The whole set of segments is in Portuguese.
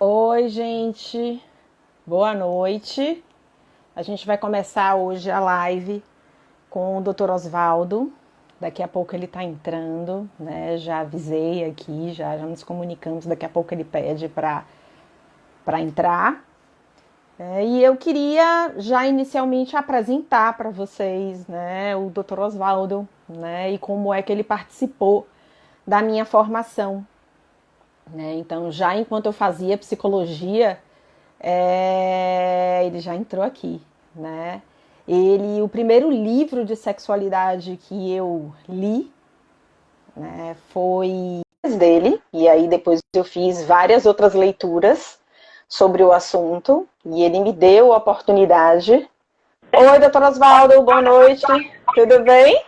Oi, gente. Boa noite. A gente vai começar hoje a live com o Dr. Osvaldo. Daqui a pouco ele está entrando, né? Já avisei aqui, já nos comunicamos. Daqui a pouco ele pede para entrar. E eu queria já inicialmente apresentar para vocês, né, o Dr. Osvaldo, né, e como é que ele participou da minha formação, né? Então, já enquanto eu fazia psicologia, ele já entrou aqui, né? O primeiro livro de sexualidade que eu li, né, foi dele, e aí depois eu fiz várias outras leituras sobre o assunto, e ele me deu a oportunidade. Oi, doutor Osvaldo, boa noite, tudo bem?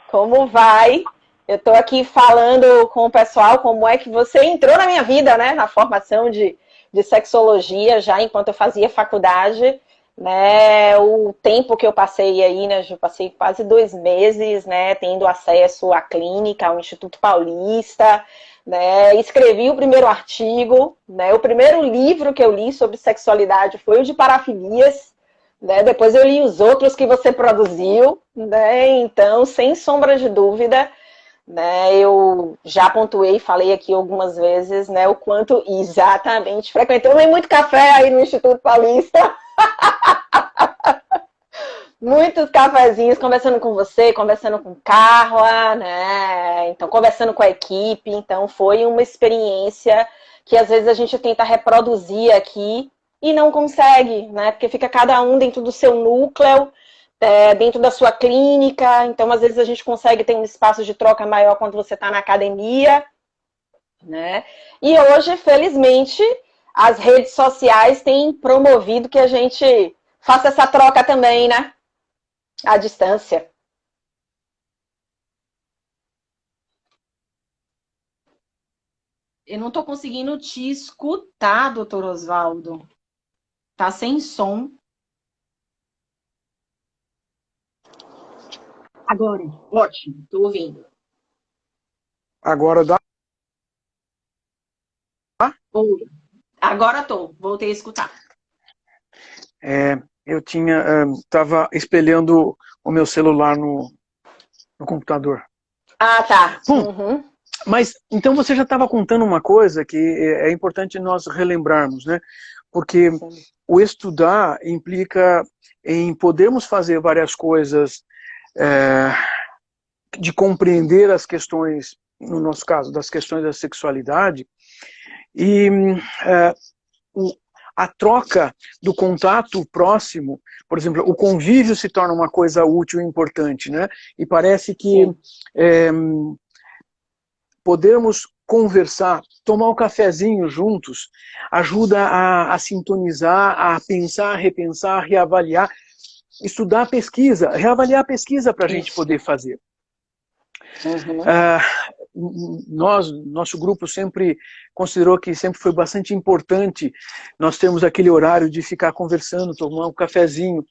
Como vai? Eu estou aqui falando com o pessoal como é que você entrou na minha vida, né? Na formação de sexologia, já enquanto eu fazia faculdade, né? O tempo que eu passei aí, né? Eu passei quase 2 meses, né? Tendo acesso à clínica, ao Instituto Paulista, né? Escrevi o primeiro artigo, né? O primeiro livro que eu li sobre sexualidade foi o de parafilias, né? Depois eu li os outros que você produziu, né? Então, sem sombra de dúvida, né? Eu já pontuei e falei aqui algumas vezes, né? O quanto exatamente frequentei muito café aí no Instituto Paulista, muitos cafezinhos, conversando com você, conversando com Carla, né? Então, conversando com a equipe. Então, foi uma experiência que às vezes a gente tenta reproduzir aqui e não consegue, né? Porque fica cada um dentro do seu núcleo, dentro da sua clínica. Então, às vezes a gente consegue ter um espaço de troca maior quando você está na academia, né? E hoje, felizmente, as redes sociais têm promovido que a gente faça essa troca também, né? À distância. Eu não estou conseguindo te escutar, doutor Osvaldo. Tá sem som. Agora, ótimo, estou ouvindo. Agora dá. Oi. Agora estou, voltei a escutar. Eu estava espelhando o meu celular no computador. Ah, tá. Bom, Uhum. mas então você já estava contando uma coisa que é importante nós relembrarmos, né? Porque Sim. o estudar implica em podermos fazer várias coisas, é, de compreender as questões, no nosso caso, das questões da sexualidade, e é, o, a troca do contato próximo, por exemplo, o convívio se torna uma coisa útil e importante, né? E parece que Sim. é, podermos conversar, tomar um cafezinho juntos, ajuda a sintonizar, a pensar, repensar, reavaliar, estudar a pesquisa, reavaliar a pesquisa para a gente Isso. poder fazer. Uhum. Nosso grupo sempre considerou que sempre foi bastante importante nós termos aquele horário de ficar conversando, tomar um cafezinho.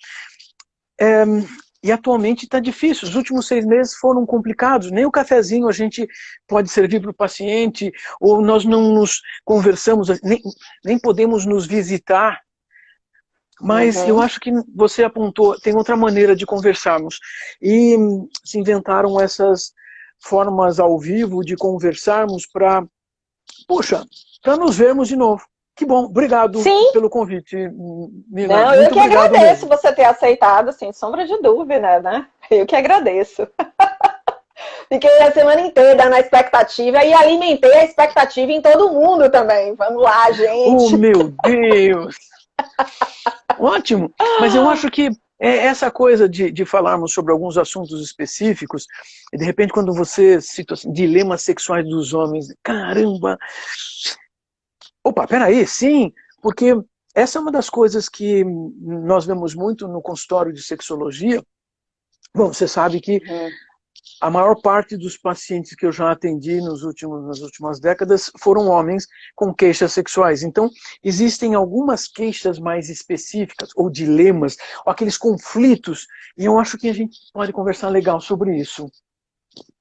É, e atualmente está difícil, os últimos 6 meses foram complicados, nem o cafezinho a gente pode servir para o paciente, ou nós não nos conversamos, nem podemos nos visitar, mas eu Uhum. acho que você apontou, tem outra maneira de conversarmos. E se inventaram essas formas ao vivo de conversarmos para, poxa, para nos vermos de novo. Que bom, obrigado Sim. pelo convite, Nina. Não, eu Muito que obrigado agradeço mesmo. você ter aceitado, sem sombra de dúvida, né? Eu que agradeço. Fiquei a semana inteira na expectativa e alimentei a expectativa em todo mundo também. Vamos lá, Oh, gente. meu Deus! Ótimo! Mas eu acho que essa coisa de falarmos sobre alguns assuntos específicos, e de repente quando você cita assim, dilemas sexuais dos homens, caramba! Opa, peraí, sim, porque essa é uma das coisas que nós vemos muito no consultório de sexologia. Bom, você sabe que Uhum. a maior parte dos pacientes que eu já atendi nas últimas décadas foram homens com queixas sexuais. Então, existem algumas queixas mais específicas, ou dilemas, ou aqueles conflitos, e eu acho que a gente pode conversar legal sobre isso.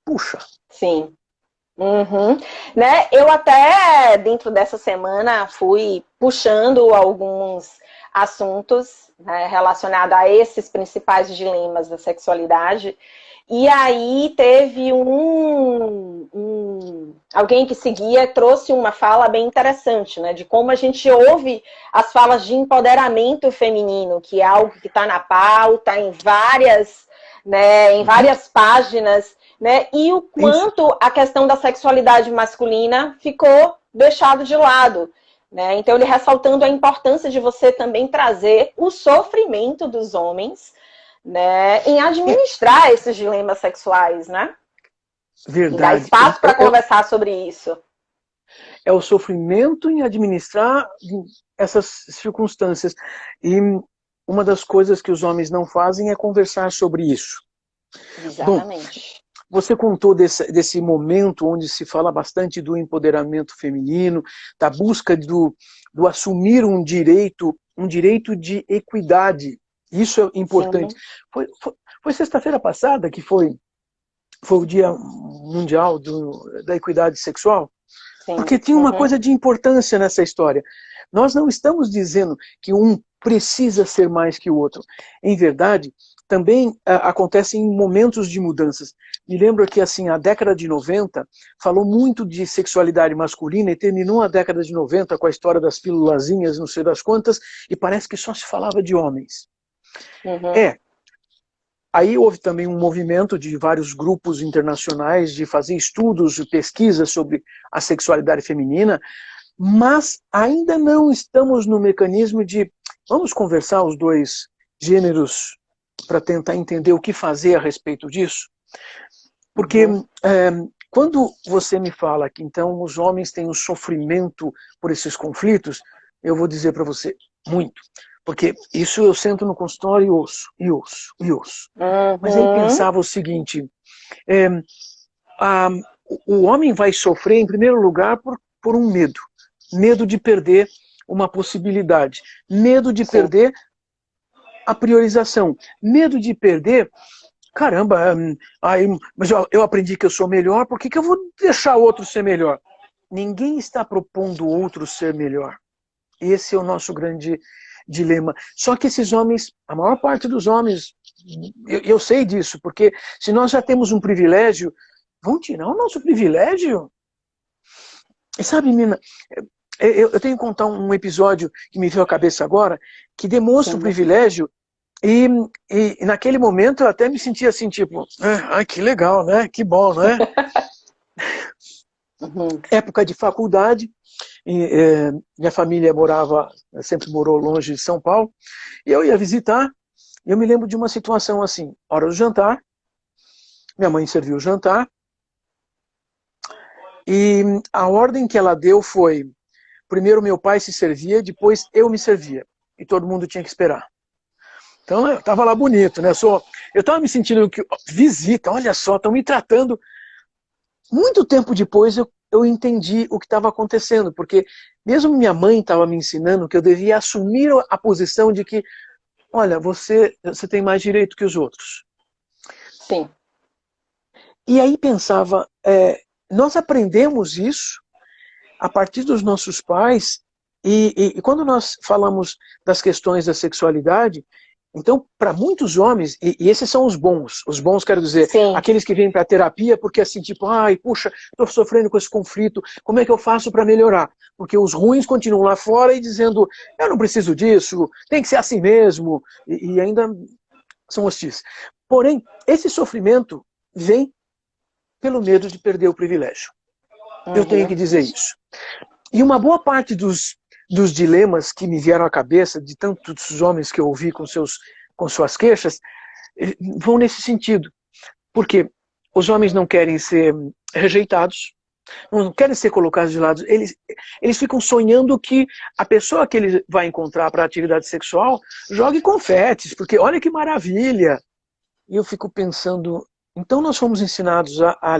Puxa. Sim. Uhum. Né? Eu até, dentro dessa semana, fui puxando alguns assuntos, né, relacionados a esses principais dilemas da sexualidade. E aí teve alguém que seguia, trouxe uma fala bem interessante, né? De como a gente ouve as falas de empoderamento feminino, que é algo que está na pauta, em várias páginas, né? E o quanto a questão da sexualidade masculina ficou deixado de lado. Né? Então, ele ressaltando a importância de você também trazer o sofrimento dos homens, né, em administrar esses dilemas sexuais, né? Verdade. E dar espaço para conversar sobre isso. É o sofrimento em administrar essas circunstâncias. E uma das coisas que os homens não fazem é conversar sobre isso. Exatamente. Bom, você contou desse momento onde se fala bastante do empoderamento feminino, da busca do assumir um direito de equidade. Isso é importante. Foi sexta-feira passada que foi o Dia Mundial da Equidade Sexual? Sim. Porque tinha uma coisa de importância nessa história. Nós não estamos dizendo que um precisa ser mais que o outro. Em verdade, também acontecem momentos de mudanças. Me lembro que assim, a década de 90 falou muito de sexualidade masculina e terminou a década de 90 com a história das pílulazinhas, não sei das quantas, e parece que só se falava de homens. Aí houve também um movimento de vários grupos internacionais de fazer estudos e pesquisas sobre a sexualidade feminina, mas ainda não estamos no mecanismo de vamos conversar os dois gêneros para tentar entender o que fazer a respeito disso. Porque quando você me fala que então os homens têm um sofrimento por esses conflitos, eu vou dizer para você, muito. Porque isso eu sento no consultório e ouço. Mas aí pensava o seguinte, o homem vai sofrer em primeiro lugar por um medo. Medo de perder uma possibilidade. Medo de perder a priorização. Medo de perder, caramba, mas eu aprendi que eu sou melhor, por que eu vou deixar o outro ser melhor? Ninguém está propondo o outro ser melhor. Esse é o nosso grande dilema. Só que esses homens, a maior parte dos homens, eu sei disso, porque se nós já temos um privilégio, vão tirar o nosso privilégio? E sabe, Nina, eu tenho que contar um episódio que me veio à cabeça agora, que demonstra o privilégio, e naquele momento eu até me sentia assim, tipo, que legal, né? Que bom, né? Época de faculdade, minha família sempre morou longe de São Paulo, e eu ia visitar, e eu me lembro de uma situação assim, hora do jantar, minha mãe serviu o jantar, e a ordem que ela deu foi, primeiro meu pai se servia, depois eu me servia, e todo mundo tinha que esperar. Então eu estava lá bonito, né? Eu estava me sentindo que visita, olha só, estão me tratando. Muito tempo depois eu entendi o que estava acontecendo, porque mesmo minha mãe estava me ensinando que eu devia assumir a posição de que, olha, você tem mais direito que os outros. Sim. E aí pensava, nós aprendemos isso a partir dos nossos pais, e quando nós falamos das questões da sexualidade, então, para muitos homens, e esses são os bons quero dizer, aqueles que vêm para a terapia porque assim, tipo, puxa, estou sofrendo com esse conflito, como é que eu faço para melhorar? Porque os ruins continuam lá fora e dizendo, eu não preciso disso, tem que ser assim mesmo, e ainda são hostis. Porém, esse sofrimento vem pelo medo de perder o privilégio. Eu tenho que dizer isso. E uma boa parte dos dilemas que me vieram à cabeça, de tantos homens que eu ouvi com suas queixas, vão nesse sentido. Porque os homens não querem ser rejeitados, não querem ser colocados de lado. Eles ficam sonhando que a pessoa que ele vai encontrar para a atividade sexual jogue confetes, porque olha que maravilha. E eu fico pensando, então nós fomos ensinados a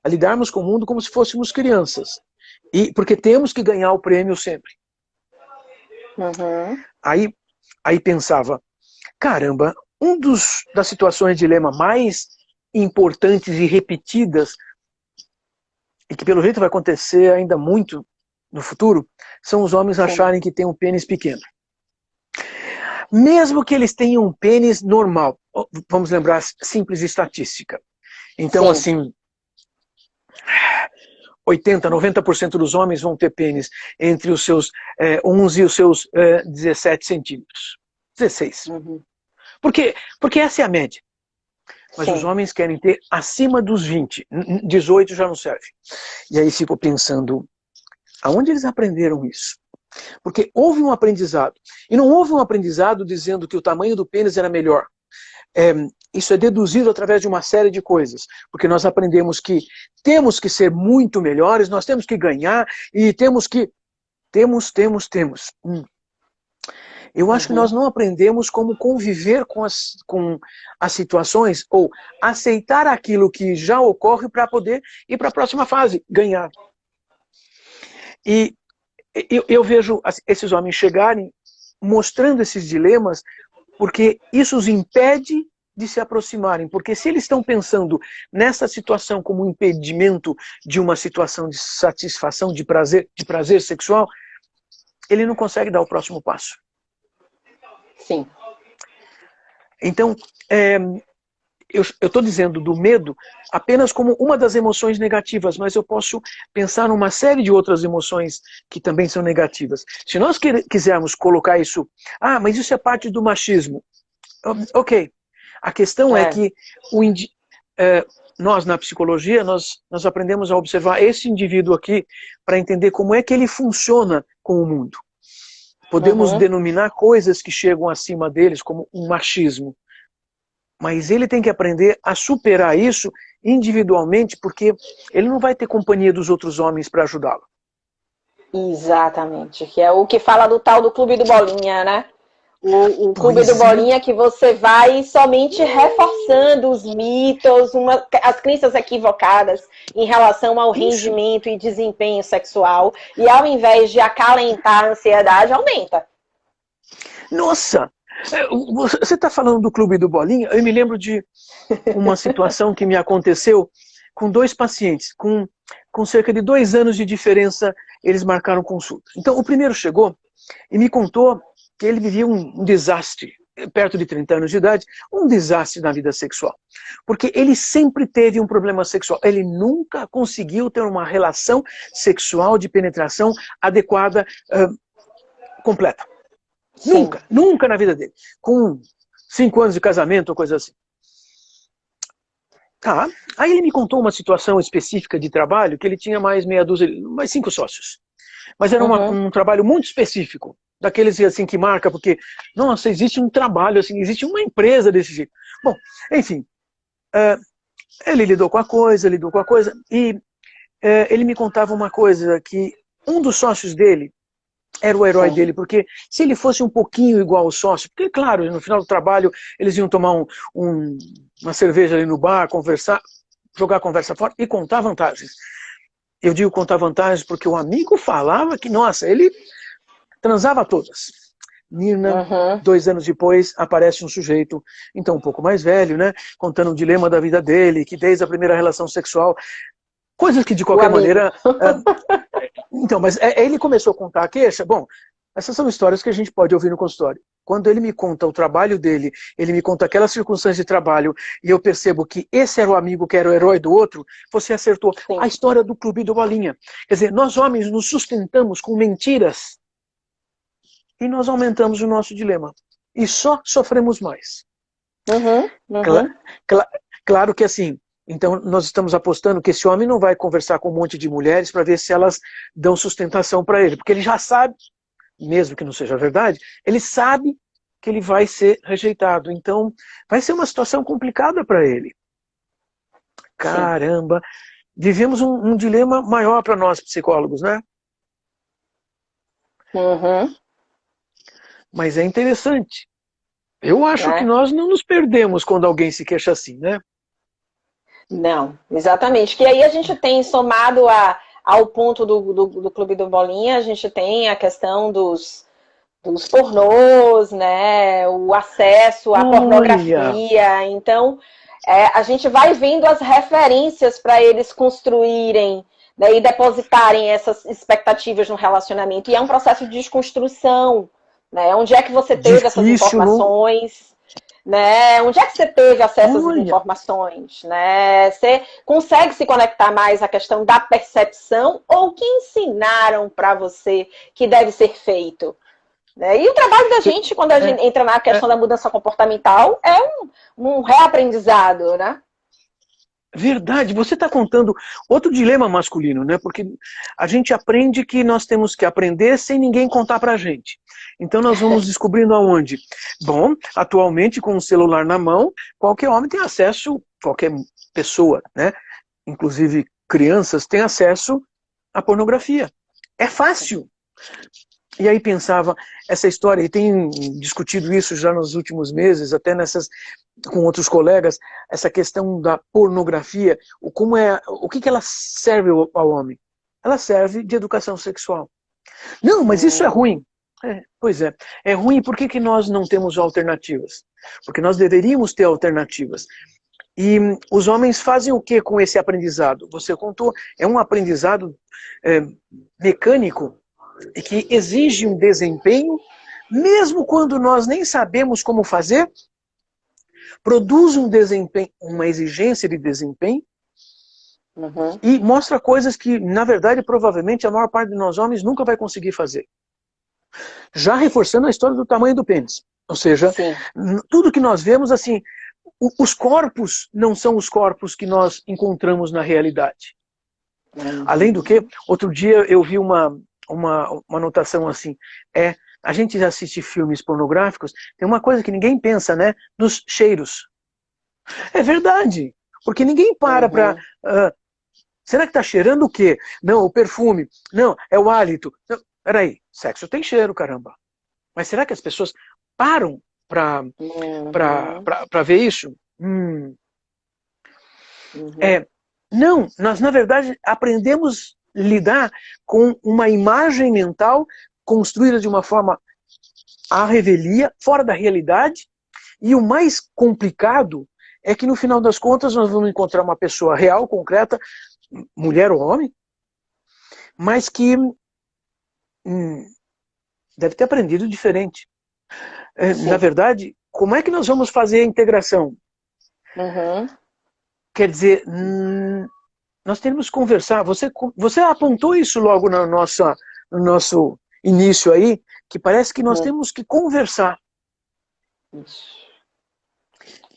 lidarmos com o mundo como se fôssemos crianças. Porque temos que ganhar o prêmio sempre. Aí pensava, caramba, das situações de dilema mais importantes e repetidas e que pelo jeito vai acontecer ainda muito no futuro, são os homens acharem que tem um pênis pequeno. Mesmo que eles tenham um pênis normal, vamos lembrar simples estatística. Então, Sim. assim, 80%, 90% dos homens vão ter pênis entre os seus 11 e os seus 17 centímetros. 16. Uhum. Porque essa é a média. Mas Sim. os homens querem ter acima dos 20. 18 já não serve. E aí fico pensando, aonde eles aprenderam isso? Porque houve um aprendizado. E não houve um aprendizado dizendo que o tamanho do pênis era melhor. Isso é deduzido através de uma série de coisas. Porque nós aprendemos que temos que ser muito melhores, nós temos que ganhar e temos que... Temos. Eu acho que nós não aprendemos como conviver com as situações ou aceitar aquilo que já ocorre para poder ir para a próxima fase, ganhar. E eu vejo esses homens chegarem mostrando esses dilemas porque isso os impede de se aproximarem. Porque se eles estão pensando nessa situação como um impedimento de uma situação de satisfação, de prazer sexual, ele não consegue dar o próximo passo. Sim. Então, eu estou dizendo do medo apenas como uma das emoções negativas, mas eu posso pensar numa série de outras emoções que também são negativas. Se nós quisermos colocar isso, mas isso é parte do machismo. Ok. A questão é que nós, na psicologia, nós aprendemos a observar esse indivíduo aqui para entender como é que ele funciona com o mundo. Podemos denominar coisas que chegam acima deles como um machismo. Mas ele tem que aprender a superar isso individualmente, porque ele não vai ter companhia dos outros homens para ajudá-lo. Exatamente. Que é o que fala do tal do Clube do Bolinha, né? O Clube do Bolinha que você vai somente reforçando os mitos, as crenças equivocadas em relação ao rendimento e desempenho sexual. E ao invés de acalentar a ansiedade, aumenta. Nossa! Você está falando do Clube do Bolinha? Eu me lembro de uma situação que me aconteceu com 2 pacientes. Com cerca de 2 anos de diferença, eles marcaram consulta. Então, o primeiro chegou e me contou que ele vivia um desastre, perto de 30 anos de idade, um desastre na vida sexual. Porque ele sempre teve um problema sexual. Ele nunca conseguiu ter uma relação sexual de penetração adequada, completa. Sim. Nunca na vida dele. Com 5 anos de casamento ou coisa assim. Aí ele me contou uma situação específica de trabalho, que ele tinha mais 5 sócios. Mas era um trabalho muito específico. Daqueles assim que marca, porque, nossa, existe um trabalho, assim, existe uma empresa desse jeito. Bom, enfim, ele lidou com a coisa, e ele me contava uma coisa, que um dos sócios dele era o herói dele, porque se ele fosse um pouquinho igual ao sócio, porque, claro, no final do trabalho, eles iam tomar uma cerveja ali no bar, conversar, jogar a conversa fora e contar vantagens. Eu digo contar vantagens porque o amigo falava que, nossa, ele transava todas. Nirna, 2 anos depois, aparece um sujeito, então um pouco mais velho, né, contando o dilema da vida dele, que desde a primeira relação sexual, coisas que de qualquer maneira... Então, mas ele começou a contar a queixa. Bom, essas são histórias que a gente pode ouvir no consultório. Quando ele me conta o trabalho dele, ele me conta aquelas circunstâncias de trabalho, e eu percebo que esse era o amigo que era o herói do outro, você acertou. Sim. A história do Clube do Bolinha. Quer dizer, nós homens nos sustentamos com mentiras, e nós aumentamos o nosso dilema. E só sofremos mais. Claro que assim, então nós estamos apostando que esse homem não vai conversar com um monte de mulheres para ver se elas dão sustentação para ele. Porque ele já sabe, mesmo que não seja verdade, ele sabe que ele vai ser rejeitado. Então vai ser uma situação complicada para ele. Caramba! Vivemos um dilema maior para nós psicólogos, né? Mas é interessante. Eu acho que nós não nos perdemos quando alguém se queixa assim, né? Não, exatamente. Que aí a gente tem, somado ao ponto do Clube do Bolinha, a gente tem a questão dos pornôs, né? O acesso à pornografia. Então, a gente vai vendo as referências para eles construírem, né, e depositarem essas expectativas no relacionamento. E é um processo de desconstrução, né? Onde é que você teve essas Difícil, não? informações? Né? Onde é que você teve acesso a essas Olha, informações? Né? Você consegue se conectar mais à questão da percepção ou que ensinaram para você que deve ser feito? Né? E o trabalho da gente, quando a gente entra na é questão da mudança comportamental, é um reaprendizado, né? verdade. Você está contando outro dilema masculino, né? Porque a gente aprende que nós temos que aprender sem ninguém contar para a gente. Então nós vamos descobrindo aonde. Bom, atualmente com o celular na mão, qualquer homem tem acesso, qualquer pessoa, né? Inclusive crianças têm acesso à pornografia. É fácil. E aí pensava, essa história, e tenho discutido isso já nos últimos meses, até com outros colegas, essa questão da pornografia, o que ela serve ao homem? Ela serve de educação sexual. Não, mas isso é ruim. Pois é, é ruim, por que nós não temos alternativas? Porque nós deveríamos ter alternativas. E os homens fazem o que com esse aprendizado? Você contou, é um aprendizado mecânico, e que exige um desempenho, mesmo quando nós nem sabemos como fazer, produz um desempenho, uma exigência de desempenho, e mostra coisas que, na verdade, provavelmente a maior parte de nós homens nunca vai conseguir fazer. Já reforçando a história do tamanho do pênis. Ou seja, sim, tudo que nós vemos, assim, os corpos não são os corpos que nós encontramos na realidade. Além do que, outro dia eu vi uma anotação assim, a gente assiste filmes pornográficos, tem uma coisa que ninguém pensa, né? Nos cheiros. É verdade, porque ninguém para será que está cheirando o quê? Não, o perfume. Não, é o hálito. Não, peraí, sexo tem cheiro, caramba. Mas será que as pessoas param para ver isso? Não, nós na verdade aprendemos a lidar com uma imagem mental construída de uma forma à revelia, fora da realidade, e o mais complicado é que no final das contas nós vamos encontrar uma pessoa real, concreta, mulher ou homem, mas que deve ter aprendido diferente. Na verdade, como é que nós vamos fazer a integração? Quer dizer, nós temos que conversar. Você apontou isso logo no nosso início aí, que parece que nós temos que conversar.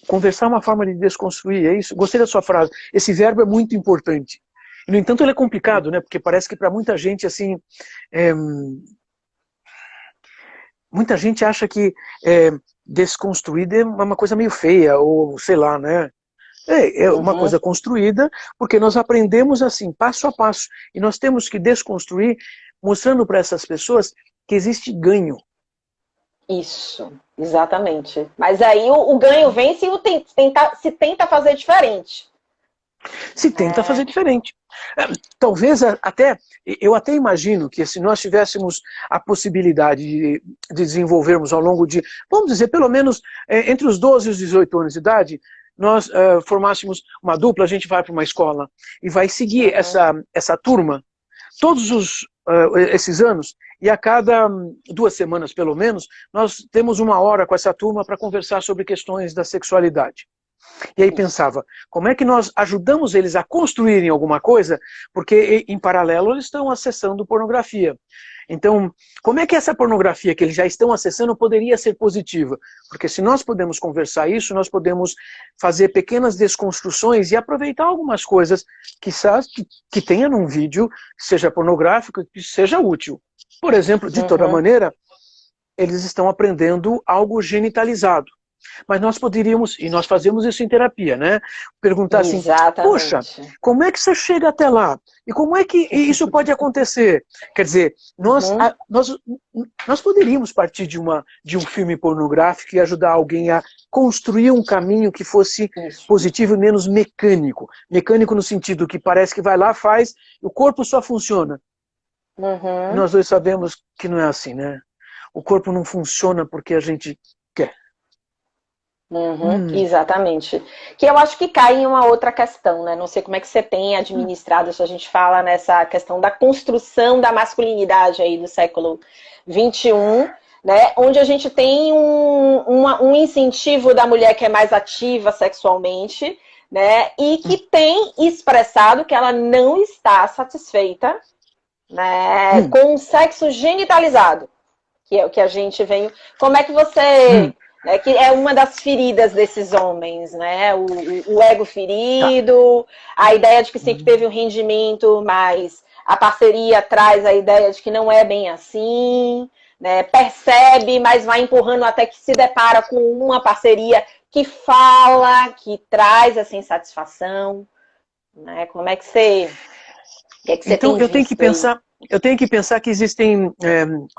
Conversar é uma forma de desconstruir, é isso? Gostei da sua frase. Esse verbo é muito importante. No entanto, ele é complicado, né? Porque parece que para muita gente, assim, muita gente acha que desconstruir é uma coisa meio feia, ou sei lá, né? É uma coisa construída, porque nós aprendemos assim, passo a passo. E nós temos que desconstruir, mostrando para essas pessoas que existe ganho. Isso, exatamente. Mas aí o ganho vem se tenta fazer diferente. Se tenta fazer diferente. Talvez eu até imagino que se nós tivéssemos a possibilidade de desenvolvermos ao longo de, vamos dizer, pelo menos entre os 12 e os 18 anos de idade, nós formássemos uma dupla, a gente vai para uma escola e vai seguir essa turma todos esses anos, e a cada 2 semanas pelo menos, nós temos 1 hora com essa turma para conversar sobre questões da sexualidade. E aí pensava, como é que nós ajudamos eles a construírem alguma coisa, porque em paralelo eles estão acessando pornografia. Então, como é que essa pornografia que eles já estão acessando poderia ser positiva? Porque se nós podemos conversar isso, nós podemos fazer pequenas desconstruções e aproveitar algumas coisas que tenha num vídeo, que seja pornográfico, que seja útil. Por exemplo, de toda maneira, eles estão aprendendo algo genitalizado. Mas nós poderíamos, e nós fazemos isso em terapia, né? Perguntar assim, poxa, como é que você chega até lá? E como é que isso pode acontecer? Quer dizer, nós poderíamos partir de um filme pornográfico e ajudar alguém a construir um caminho que fosse positivo e menos mecânico. Mecânico no sentido que parece que vai lá, faz, e o corpo só funciona. Nós dois sabemos que não é assim, né? O corpo não funciona porque a gente quer. Exatamente. Que eu acho que cai em uma outra questão, né? Não sei como é que você tem administrado, se a gente fala nessa questão da construção da masculinidade aí do século XXI, né? Onde a gente tem um incentivo da mulher que é mais ativa sexualmente, né? E que tem expressado que ela não está satisfeita, né? Com o sexo genitalizado, que é o que a gente vem. Como é que você. Né, que é uma das feridas desses homens, né? O ego ferido, a ideia de que sempre teve um rendimento, mas a parceria traz a ideia de que não é bem assim, né? Percebe, mas vai empurrando até que se depara com uma parceria que fala, que traz essa insatisfação, né? Como é que você, o que é que você Então, tem visto aí? eu tenho que pensar que existem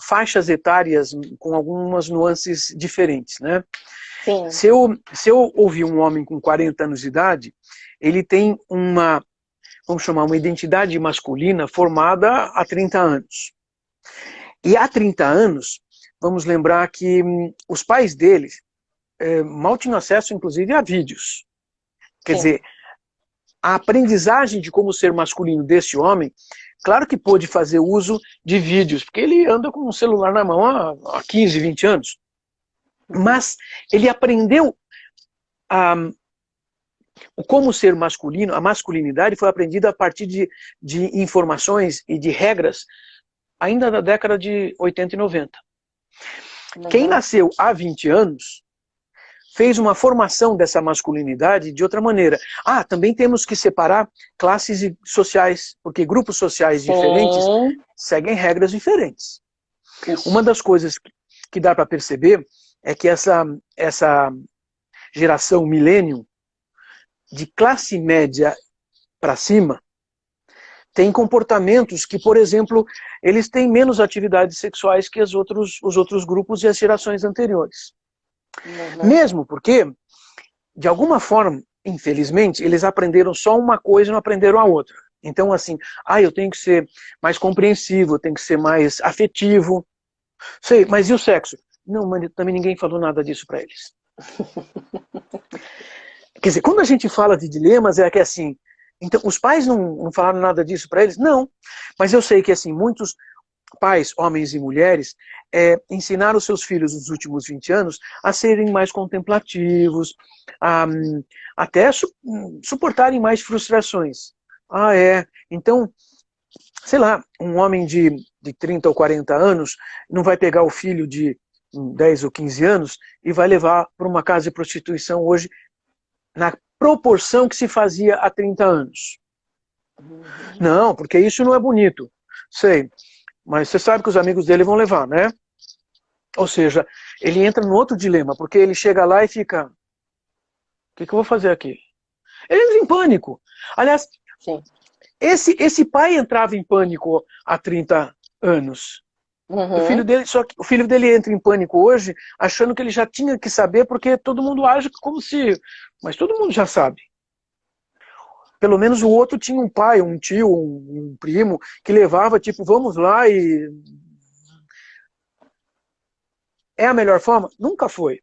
faixas etárias com algumas nuances diferentes, né? Sim. Se eu ouvir um homem com 40 anos de idade, ele tem vamos chamar, uma identidade masculina formada há 30 anos. E há 30 anos, vamos lembrar que os pais dele mal tinham acesso, inclusive, a vídeos. Quer dizer, a aprendizagem de como ser masculino desse homem, claro que pôde fazer uso de vídeos, porque ele anda com um celular na mão há 15, 20 anos. Mas ele aprendeu como ser masculino, a masculinidade foi aprendida a partir de informações e de regras ainda da década de 80 e 90. Quem nasceu há 20 anos fez uma formação dessa masculinidade de outra maneira. Também temos que separar classes sociais, porque grupos sociais diferentes seguem regras diferentes. Isso. Uma das coisas que dá para perceber é que essa geração milênio, de classe média para cima, tem comportamentos que, por exemplo, eles têm menos atividades sexuais que os outros grupos e as gerações anteriores. Mesmo porque, de alguma forma, infelizmente, eles aprenderam só uma coisa e não aprenderam a outra. Então, assim, eu tenho que ser mais compreensivo, eu tenho que ser mais afetivo. Sei, mas e o sexo? Não, mas também ninguém falou nada disso para eles. Quer dizer, quando a gente fala de dilemas, é que assim, então, os pais não falaram nada disso para eles? Não. Mas eu sei que assim, muitos pais, homens e mulheres, ensinaram os seus filhos nos últimos 20 anos a serem mais contemplativos, até suportarem mais frustrações. Então, sei lá, um homem de 30 ou 40 anos não vai pegar o filho de 10 ou 15 anos e vai levar para uma casa de prostituição hoje na proporção que se fazia há 30 anos. Não, porque isso não é bonito. Sei, mas você sabe que os amigos dele vão levar, né? Ou seja, ele entra num outro dilema, porque ele chega lá e fica... O que eu vou fazer aqui? Ele entra em pânico. Aliás, esse pai entrava em pânico há 30 anos. O filho dele entra em pânico hoje, achando que ele já tinha que saber, porque todo mundo age como se... Mas todo mundo já sabe. Pelo menos o outro tinha um pai, um tio, um primo, que levava, tipo, vamos lá e... É a melhor forma? Nunca foi.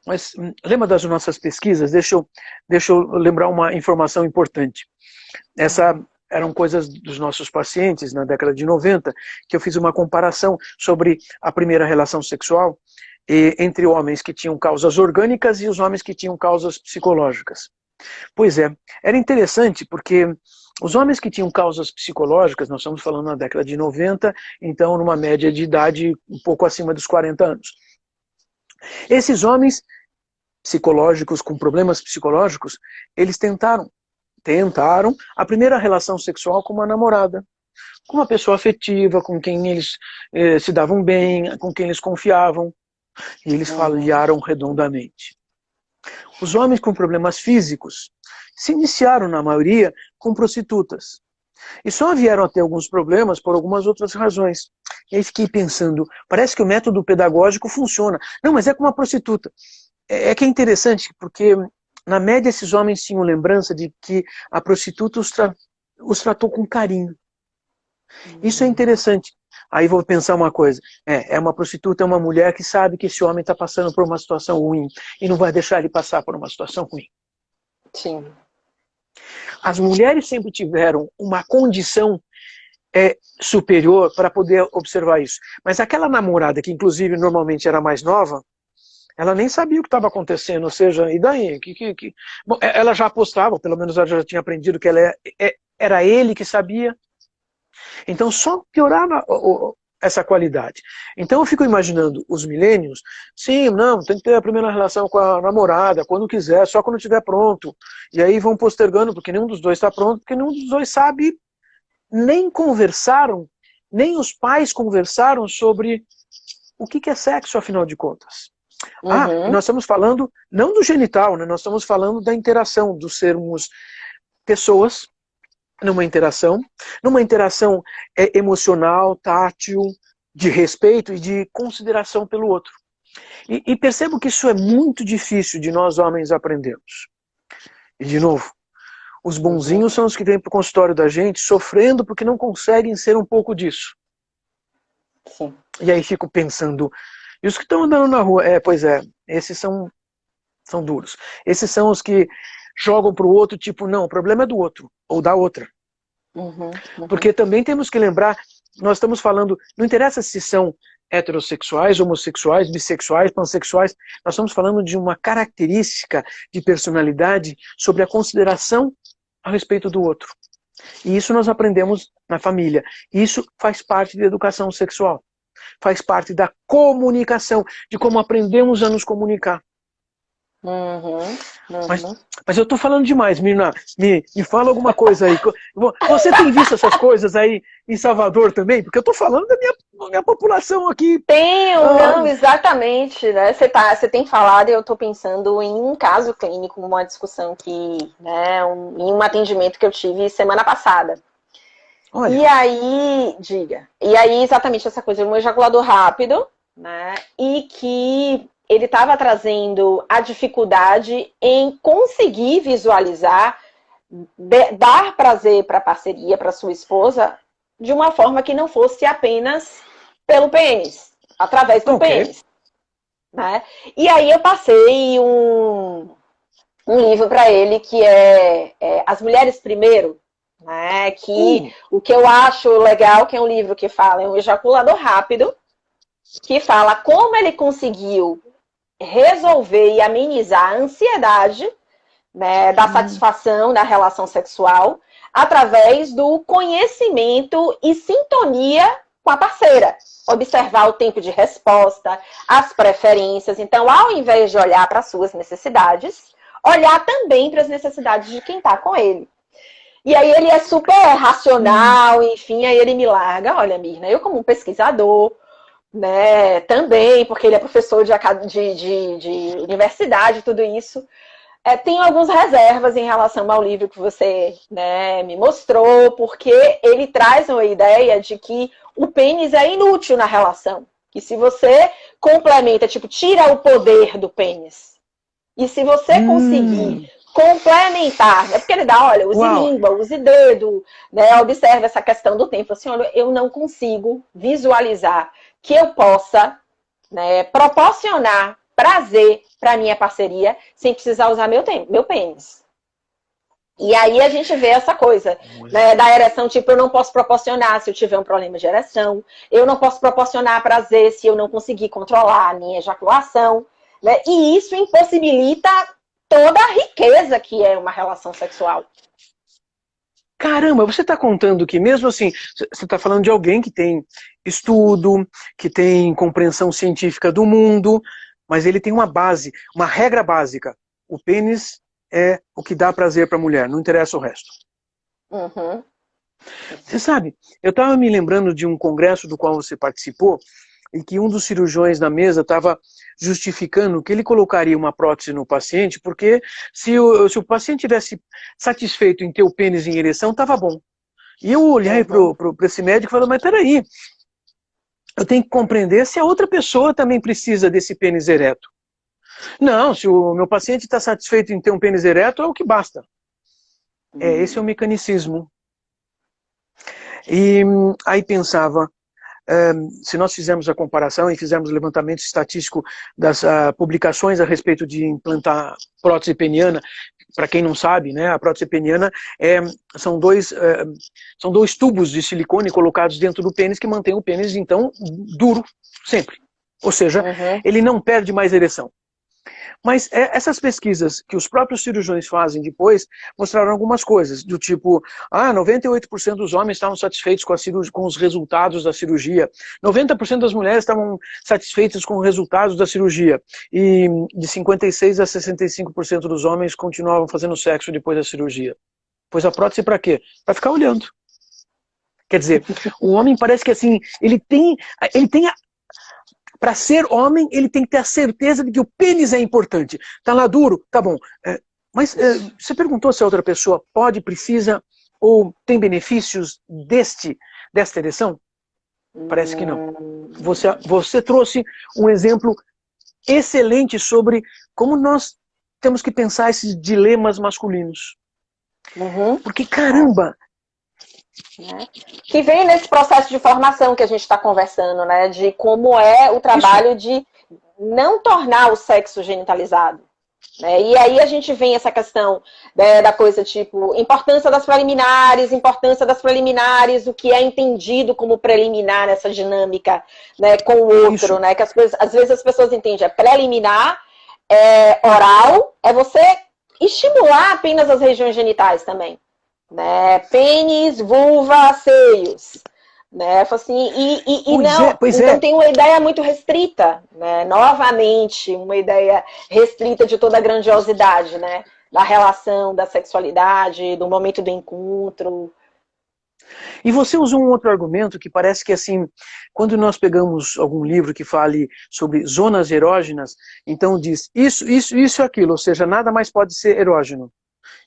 Mas lembra das nossas pesquisas? Deixa eu lembrar uma informação importante. Eram coisas dos nossos pacientes na década de 90, que eu fiz uma comparação sobre a primeira relação sexual entre homens que tinham causas orgânicas e os homens que tinham causas psicológicas. Pois é, era interessante porque os homens que tinham causas psicológicas, nós estamos falando na década de 90, então numa média de idade um pouco acima dos 40 anos. Esses homens psicológicos, com problemas psicológicos, eles tentaram a primeira relação sexual com uma namorada, com uma pessoa afetiva, com quem eles se davam bem, com quem eles confiavam, e eles falharam redondamente. Os homens com problemas físicos se iniciaram, na maioria, com prostitutas. E só vieram a ter alguns problemas por algumas outras razões. E aí fiquei pensando, parece que o método pedagógico funciona. Não, mas é com uma prostituta. É que é interessante, porque na média esses homens tinham lembrança de que a prostituta os tratou com carinho. Isso é interessante. Aí vou pensar uma coisa, é uma prostituta, é uma mulher que sabe que esse homem está passando por uma situação ruim e não vai deixar ele passar por uma situação ruim. Sim. As mulheres sempre tiveram uma condição superior para poder observar isso. Mas aquela namorada, que inclusive normalmente era mais nova, ela nem sabia o que estava acontecendo, ou seja, e daí? Bom, ela já apostava, pelo menos ela já tinha aprendido que era ele que sabia. Então só piorava essa qualidade. Então eu fico imaginando os milênios, sim, não, tem que ter a primeira relação com a namorada, quando quiser, só quando estiver pronto. E aí vão postergando, porque nenhum dos dois está pronto, porque nenhum dos dois sabe, nem conversaram, nem os pais conversaram sobre o que é sexo, afinal de contas. E nós estamos falando, não do genital, né? Nós estamos falando da interação, dos sermos pessoas, numa interação emocional, tátil, de respeito e de consideração pelo outro. E percebo que isso é muito difícil de nós homens aprendermos. E de novo, os bonzinhos são os que vêm para o consultório da gente sofrendo porque não conseguem ser um pouco disso. Sim. E aí fico pensando, e os que estão andando na rua, pois é, esses são duros. Esses são os que jogam para o outro, tipo, não, o problema é do outro, ou da outra. Porque também temos que lembrar, nós estamos falando, não interessa se são heterossexuais, homossexuais, bissexuais, pansexuais, nós estamos falando de uma característica de personalidade sobre a consideração a respeito do outro. E isso nós aprendemos na família. Isso faz parte da educação sexual. Faz parte da comunicação, de como aprendemos a nos comunicar. Mas eu estou falando demais, Mirna. Me fala alguma coisa aí. Você tem visto essas coisas aí em Salvador também? Porque eu estou falando da minha população aqui. Tenho, não, exatamente. Né? Você tem falado e eu estou pensando em um caso clínico, uma discussão que, né, em um atendimento que eu tive semana passada. Olha. E aí, exatamente essa coisa, um ejaculador rápido, né? E que ele estava trazendo a dificuldade em conseguir visualizar, dar prazer para a parceria, para sua esposa, de uma forma que não fosse apenas pelo pênis, através do pênis. Né? E aí eu passei um livro para ele que é As Mulheres Primeiro, né? Que o que eu acho legal, que é um livro que fala, é um ejaculador rápido, que fala como ele conseguiu resolver e amenizar a ansiedade, né, da satisfação da relação sexual através do conhecimento e sintonia com a parceira. Observar o tempo de resposta, as preferências. Então, ao invés de olhar para as suas necessidades, olhar também para as necessidades de quem está com ele. E aí ele é super racional, enfim, aí ele me larga. Olha, Mirna, eu como um pesquisador, né, também, porque ele é professor de universidade, tudo isso, tenho algumas reservas em relação ao livro que você, né, me mostrou, porque ele traz uma ideia de que o pênis é inútil na relação. Que se você complementa, tipo, tira o poder do pênis. E se você conseguir complementar, é porque ele dá, olha, use língua, use dedo, né, observa essa questão do tempo. Assim, olha, eu não consigo visualizar que eu possa, né, proporcionar prazer para minha parceria sem precisar usar meu pênis. E aí a gente vê essa coisa, né, da ereção, tipo, eu não posso proporcionar se eu tiver um problema de ereção, eu não posso proporcionar prazer se eu não conseguir controlar a minha ejaculação, né, e isso impossibilita toda a riqueza que é uma relação sexual. Caramba, você está contando que mesmo assim, você está falando de alguém que tem estudo, que tem compreensão científica do mundo, mas ele tem uma base, uma regra básica. O pênis é o que dá prazer para a mulher, não interessa o resto. Você sabe, eu estava me lembrando de um congresso do qual você participou, e que um dos cirurgiões na mesa estava justificando que ele colocaria uma prótese no paciente, porque se o paciente tivesse satisfeito em ter o pênis em ereção, estava bom. E eu olhei para esse médico e falei, mas peraí, eu tenho que compreender se a outra pessoa também precisa desse pênis ereto. Não, se o meu paciente está satisfeito em ter um pênis ereto, é o que basta. Esse é o mecanicismo. E aí pensava, se nós fizermos a comparação e fizermos o levantamento estatístico das publicações a respeito de implantar prótese peniana, para quem não sabe, né, a prótese peniana são dois tubos de silicone colocados dentro do pênis que mantém o pênis, então, duro sempre. Ou seja, ele não perde mais ereção. Mas essas pesquisas que os próprios cirurgiões fazem depois mostraram algumas coisas, do tipo, 98% dos homens estavam satisfeitos com os resultados da cirurgia, 90% das mulheres estavam satisfeitas com os resultados da cirurgia, e de 56% a 65% dos homens continuavam fazendo sexo depois da cirurgia. Pois a prótese para quê? Para ficar olhando. Quer dizer, o homem parece que assim, ele tem para ser homem, ele tem que ter a certeza de que o pênis é importante. Tá lá duro? Tá bom. Mas você perguntou se a outra pessoa pode, precisa ou tem benefícios desta ereção? Parece que não. Você trouxe um exemplo excelente sobre como nós temos que pensar esses dilemas masculinos. Porque, caramba... Que vem nesse processo de formação que a gente está conversando, né? De como é o trabalho de não tornar o sexo genitalizado. Né? E aí a gente vem essa questão, né, da coisa tipo, importância das preliminares, o que é entendido como preliminar nessa dinâmica, né, com o outro, né? Que às vezes as pessoas entendem, preliminar, oral, é você estimular apenas as regiões genitais também. Né? Pênis, vulva, seios, né? Assim, então tem uma ideia muito restrita, né? Novamente, uma ideia restrita de toda a grandiosidade, né? Da relação, da sexualidade, do momento do encontro. E você usou um outro argumento que parece que, assim, quando nós pegamos algum livro que fale sobre zonas erógenas, então diz isso e aquilo, ou seja, nada mais pode ser erógeno.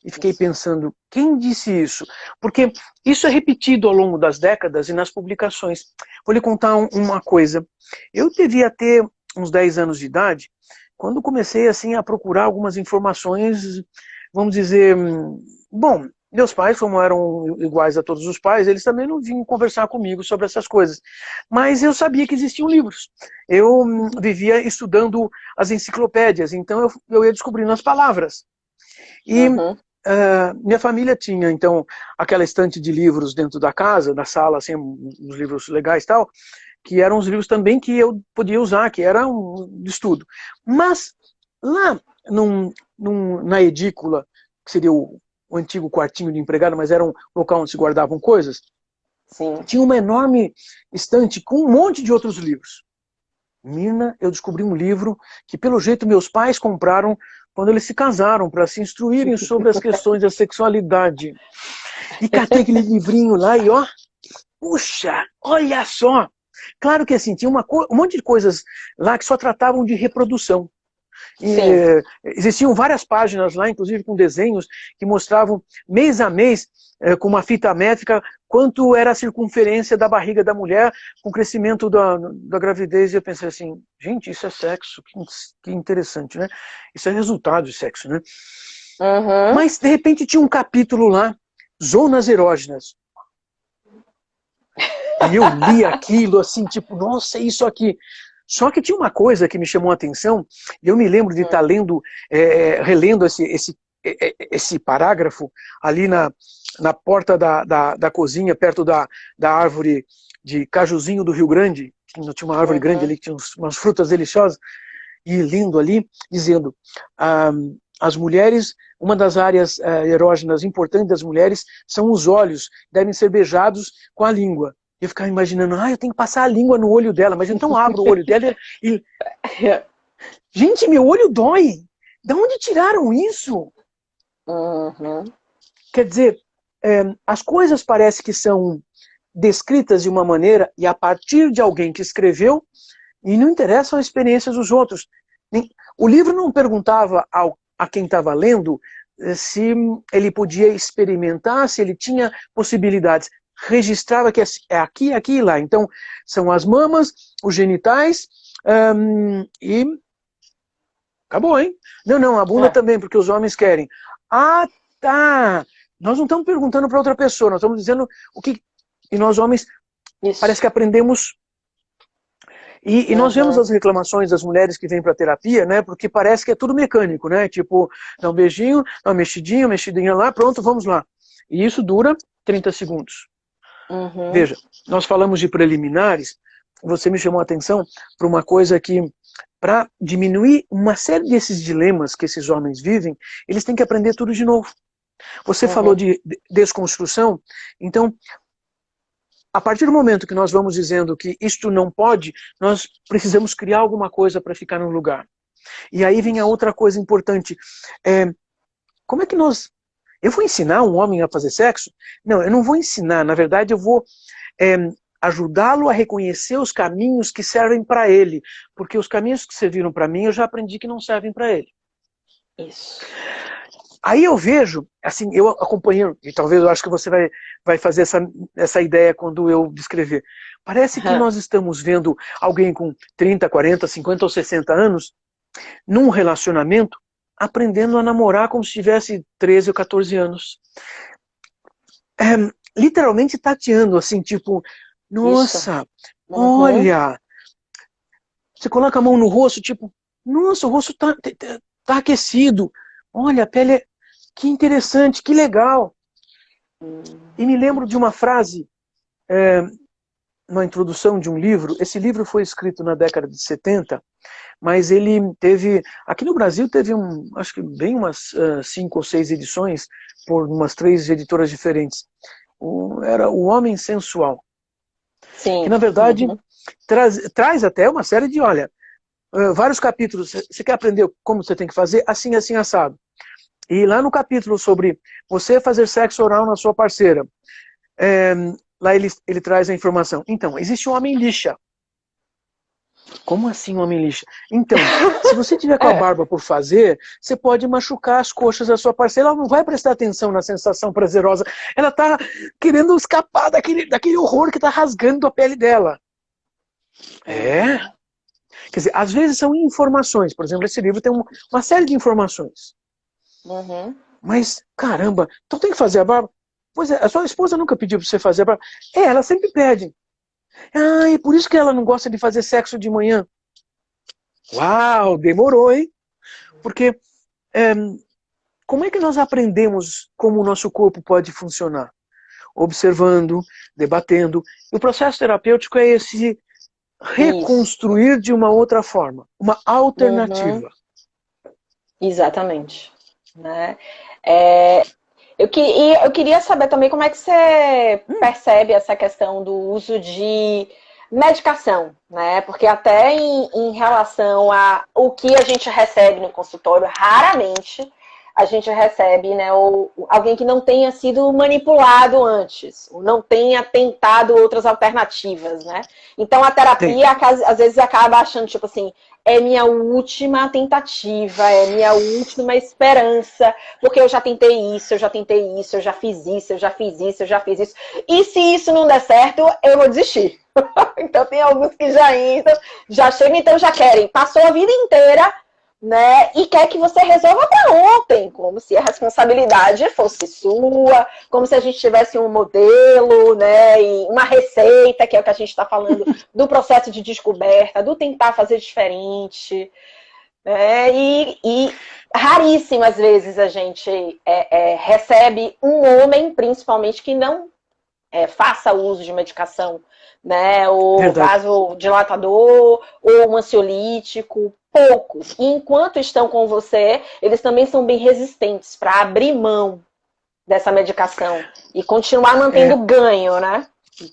E fiquei pensando, quem disse isso? Porque isso é repetido ao longo das décadas e nas publicações. Vou lhe contar uma coisa. Eu devia ter uns 10 anos de idade, quando comecei assim a procurar algumas informações, vamos dizer, bom, meus pais, como eram iguais a todos os pais, eles também não vinham conversar comigo sobre essas coisas. Mas eu sabia que existiam livros. Eu vivia estudando as enciclopédias, então eu ia descobrindo as palavras. E minha família tinha, então, aquela estante de livros dentro da casa, da sala, assim, uns livros legais e tal, que eram os livros também que eu podia usar, que era de estudo. Mas, lá na edícula, que seria o antigo quartinho de empregado, mas era um local onde se guardavam coisas, sim, tinha uma enorme estante com um monte de outros livros. Mirna, eu descobri um livro que, pelo jeito, meus pais compraram quando eles se casaram, para se instruírem sobre as questões da sexualidade. E catei aquele livrinho lá e, puxa, olha só! Claro que assim, tinha um monte de coisas lá que só tratavam de reprodução. E, existiam várias páginas lá, inclusive com desenhos, que mostravam mês a mês, com uma fita métrica, quanto era a circunferência da barriga da mulher com o crescimento da gravidez. E eu pensei assim, gente, isso é sexo, que interessante, né? Isso é resultado de sexo, né? Mas, de repente, tinha um capítulo lá, zonas erógenas. E eu li aquilo, assim, tipo, nossa, isso aqui. Só que tinha uma coisa que me chamou a atenção, e eu me lembro de estar relendo esse parágrafo ali na porta da cozinha, perto da árvore de cajuzinho do Rio Grande, tinha uma árvore grande ali, que tinha umas frutas deliciosas, e lendo ali, dizendo, as mulheres, uma das áreas erógenas importantes das mulheres são os olhos, devem ser beijados com a língua. Eu ficava imaginando, eu tenho que passar a língua no olho dela, mas então abro o olho dela e... Gente, meu olho dói! De onde tiraram isso? Quer dizer, as coisas parecem que são descritas de uma maneira e a partir de alguém que escreveu e não interessam as experiências dos outros. O livro não perguntava a quem estava lendo se ele podia experimentar, se ele tinha possibilidades. Registrava que é aqui, aqui e lá. Então, são as mamas, os genitais e... Acabou, hein? Não, a bunda também, porque os homens querem. Ah, tá! Nós não estamos perguntando para outra pessoa, nós estamos dizendo o que... E nós homens, parece que aprendemos E nós vemos as reclamações das mulheres que vêm para terapia, né? Porque parece que é tudo mecânico, né? Tipo, dá um beijinho, dá uma mexidinha lá, pronto, vamos lá. E isso dura 30 segundos. Veja, nós falamos de preliminares, você me chamou a atenção para uma coisa que, para diminuir uma série desses dilemas que esses homens vivem, eles têm que aprender tudo de novo. Você falou de desconstrução, então, a partir do momento que nós vamos dizendo que isto não pode, nós precisamos criar alguma coisa para ficar no lugar. E aí vem a outra coisa importante. Como é que nós... Eu vou ensinar um homem a fazer sexo? Não, eu não vou ensinar. Na verdade, eu vou ajudá-lo a reconhecer os caminhos que servem para ele. Porque os caminhos que serviram para mim, eu já aprendi que não servem para ele. Isso. Aí eu vejo, assim, eu acompanhando, e talvez eu acho que você vai fazer essa ideia quando eu descrever. Parece que nós estamos vendo alguém com 30, 40, 50 ou 60 anos, num relacionamento, aprendendo a namorar como se tivesse 13 ou 14 anos. Literalmente tateando, assim, tipo, nossa, olha, você coloca a mão no rosto, tipo, nossa, o rosto tá aquecido, olha, a pele que interessante, que legal. E me lembro de uma frase na introdução de um livro. Esse livro foi escrito na década de 70, mas ele teve, aqui no Brasil teve acho que bem umas 5 ou 6 edições, por umas 3 editoras diferentes. Era O Homem Sensual. Sim. Que na verdade traz até uma série de, olha, vários capítulos. Você quer aprender como você tem que fazer? Assim, assim, assado. E lá no capítulo sobre você fazer sexo oral na sua parceira, lá ele traz a informação. Então, existe um homem lixa. Como assim um homem lixa? Então, se você tiver com a barba por fazer, você pode machucar as coxas da sua parceira. Ela não vai prestar atenção na sensação prazerosa. Ela está querendo escapar daquele horror que está rasgando a pele dela. Quer dizer, às vezes são informações. Por exemplo, esse livro tem uma série de informações. Mas, caramba, então tem que fazer a barba? Pois é, a sua esposa nunca pediu para você fazer a barba? Ela sempre pede. E por isso que ela não gosta de fazer sexo de manhã. Uau, demorou, hein? Porque, como é que nós aprendemos como o nosso corpo pode funcionar? Observando, debatendo. E o processo terapêutico é esse reconstruir de uma outra forma, uma alternativa. Exatamente. Né? Eu queria saber também como é que você percebe essa questão do uso de medicação, né? Porque até em relação a o que a gente recebe no consultório, raramente a gente recebe, né, alguém que não tenha sido manipulado antes, ou não tenha tentado outras alternativas, né? Então a terapia, às vezes, acaba achando, tipo assim, é minha última tentativa, é minha última esperança, porque eu já tentei isso, eu já tentei isso, eu já fiz isso, eu já fiz isso, eu já fiz isso. E se isso não der certo, eu vou desistir. Então tem alguns que já chegam, então já querem. Passou a vida inteira, né? E quer que você resolva para ontem, como se a responsabilidade fosse sua, como se a gente tivesse um modelo, né? E uma receita, que é o que a gente está falando, do processo de descoberta, do tentar fazer diferente. Né? E raríssimas vezes a gente recebe um homem, principalmente, que não faça uso de medicação, né? Ou vasodilatador, ou um ansiolítico. Poucos. E enquanto estão com você, eles também são bem resistentes para abrir mão dessa medicação e continuar mantendo ganho, né?